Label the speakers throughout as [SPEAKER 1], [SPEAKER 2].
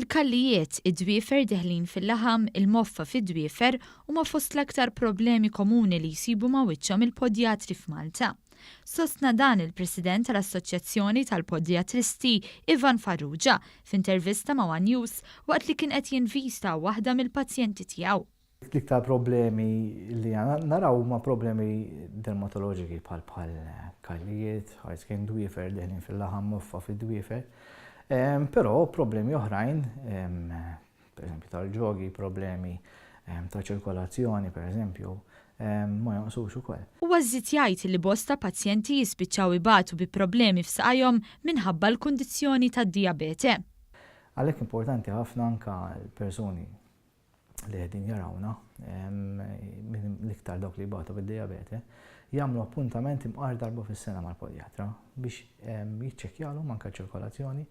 [SPEAKER 1] Il-kallijiet, id-dwiefer deħlin fil-laħam, il-moffa fid-dwiefer huma fost l-aktar problemi komuni li jsibu ma' wiċċhom il-podjatri f'Malta. Sostna dan il-President tal-Assoċjazzjoni tal-Podjatristi Ivan Farrugia f'intervista ma' One News waqt li kien qed jinvista waħda mill-pazjenti tiegħu.
[SPEAKER 2] L-iktar problemi li naraw ma' problemi dermatoloġiki bħal kallijiet, ħajskin dwiefer deħlin fil-laħam, moffa fid-dwiefer. Però problemi oħrajn, per esempio tal-ġogi, problemi ta' ċirkolazzjoni, per esempio, ma jonqsux ukoll.
[SPEAKER 1] Huwa żied jgħid li bosta pazjenti jispiċċaw ibatu bi problemi f'saqajhom minħabba l-kundizzjoni tad-dijabete.
[SPEAKER 2] Għalhekk importanti ħafna anke l-persuni li qegħdin jarawna, l-iktar dawk li jbatu bid-dijabete, jagħmlu appuntamenti mqar darba fis-sena mal-podjatra biex jiċċekkjalhom anke ċirkolazzjoni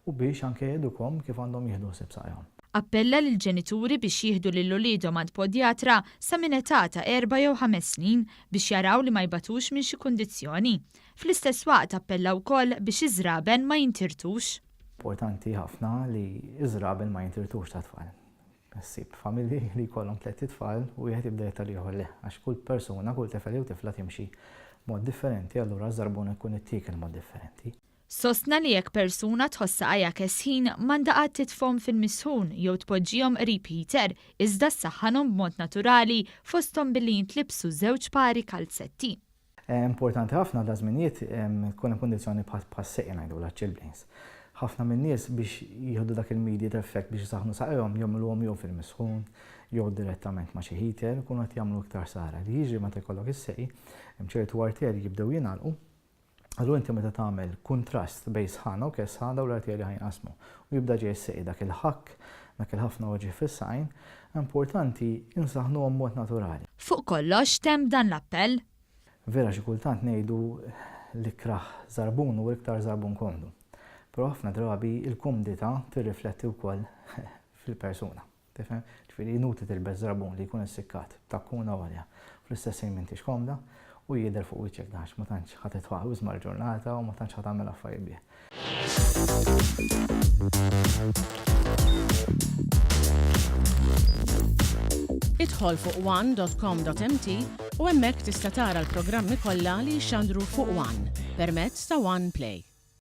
[SPEAKER 2] u biex anke jgħidukom kif għandhom jieħdu ħsieb saqajhom.
[SPEAKER 1] Appella lil ġenituri biex jieħdu lil uliedhom għand podjatra sa minn età ta' 4 jew 5 snin biex jaraw li ma jbatux minn xi kundizzjoni. Fl-istess waqt appella wkoll biex iżraben ma jintirtux.
[SPEAKER 2] Importanti ħafna li iżraben ma jintirtux ta' tfal. Ssib familji li jkollhom 3 tfal u wieħed jibda jitalihom le għax kull persuna, kull tifel jew tifla timxi mod differenti, allura żarbun ikun ittiekel mod differenti.
[SPEAKER 1] Sostna li jekk persuna tħossa qajja kesħin m'għandha qatt titfhom fil-misħun jew tpoġġihom qrib heater iżda ssaħħanhom b'mod naturali fosthom billi jintlibsu 2 pari kalzetti.
[SPEAKER 2] Importanti ħafna da żminijiet tkun hemm kundizzjoni bħas seqi ngħidu chilblains. Ħafna min-nies biex jieħdu dak il-immediate effect biex isaħħnu saqajhom jagħmluhom jew fil-misħun jew direttament ma' xi heater ikunu qed jagħmlu iktar sara. Li jiġri meta jkollok is-seqi hemm ċertu arterji jibdew jingħalqu. Allura inti meta tagħmel kuntrast bejn sħana u kesħa dawn l-arterji ħajnqasmu u jibda ġej is-seqi dak il-ħakk, dak il-ħafna oġġi fis-sajn, importanti insaħħnuhom mod naturali.
[SPEAKER 1] Fuq kollox temm dan l-appell.
[SPEAKER 2] Vera xi kultant ngħidu l-ikraħ żarbun u l-iktar żarbun komdu. Però ħafna drabi il-kumdità tirrifletti wkoll fil-persuna. Tifhem? Ġifieri inutli tilbes żarbun li jkun issikkat ta' kuna għalja. Fl-istess ħin m'intix komda u jidher fuq wiċċek dax ma tantx ħadd titwaħħuż mal-ġurnata u ma tantx ħadd tagħmel affarijiet bih.
[SPEAKER 3] Idħol fuq one.com.mt u hemmhekk tista' tara l-programmi kollha li jxandru fuq One permezz ta' One Play.